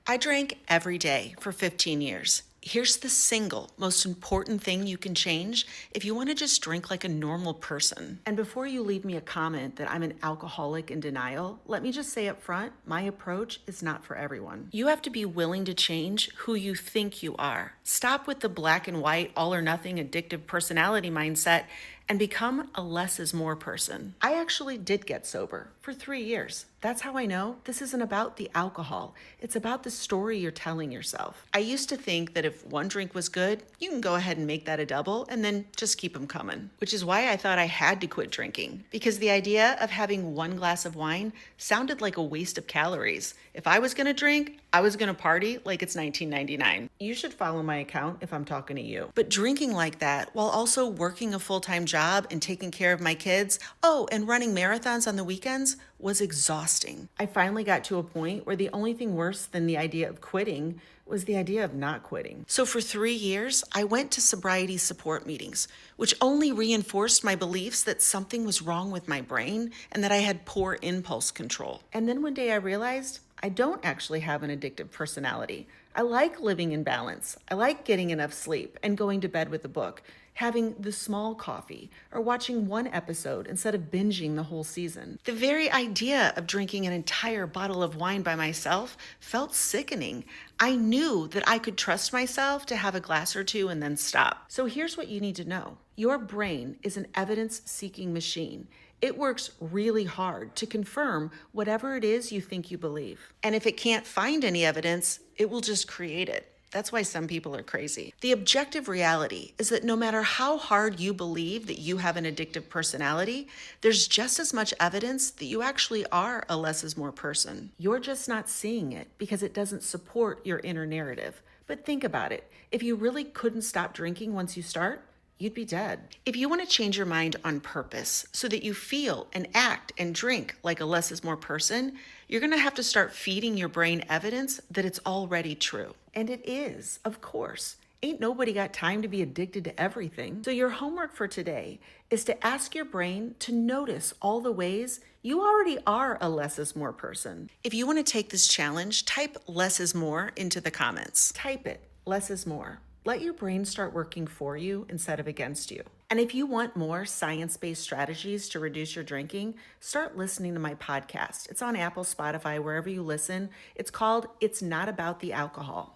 I drank every day for 15 years. Here's the single most important thing you can change if you want to just drink like a normal person. And before you leave me a comment that I'm an alcoholic in denial, let me just say up front, my approach is not for everyone. You have to be willing to change who you think you are. Stop with the black and white, all or nothing addictive personality mindset and become a less is more person. I actually did get sober for 3 years. That's how I know this isn't about the alcohol. It's about the story you're telling yourself. I used to think that if one drink was good, you can go ahead and make that a double and then just keep them coming. Which is why I thought I had to quit drinking, because the idea of having one glass of wine sounded like a waste of calories. If I was gonna drink, I was gonna party like it's 1999. You should follow my account if I'm talking to you. But drinking like that while also working a full-time job and taking care of my kids, and running marathons on the weekends was exhausting. I finally got to a point where the only thing worse than the idea of quitting was the idea of not quitting. So for 3 years, I went to sobriety support meetings, which only reinforced my beliefs that something was wrong with my brain and that I had poor impulse control. And then one day I realized I don't actually have an addictive personality. I like living in balance. I like getting enough sleep and going to bed with a book, having the small coffee, or watching one episode instead of binging the whole season. The very idea of drinking an entire bottle of wine by myself felt sickening. I knew that I could trust myself to have a glass or two and then stop. So here's what you need to know. Your brain is an evidence-seeking machine. It works really hard to confirm whatever it is you think you believe. And if it can't find any evidence, it will just create it. That's why some people are crazy. The objective reality is that no matter how hard you believe that you have an addictive personality, there's just as much evidence that you actually are a less is more person. You're just not seeing it because it doesn't support your inner narrative. But think about it. If you really couldn't stop drinking once you start, you'd be dead. If you want to change your mind on purpose so that you feel and act and drink like a less is more person, you're going to have to start feeding your brain evidence that it's already true. And it is, of course. Ain't nobody got time to be addicted to everything. So your homework for today is to ask your brain to notice all the ways you already are a less is more person. If you want to take this challenge, type less is more into the comments. Type it, less is more. Let your brain start working for you instead of against you. And if you want more science-based strategies to reduce your drinking, start listening to my podcast. It's on Apple, Spotify, wherever you listen. It's called It's Not About the Alcohol.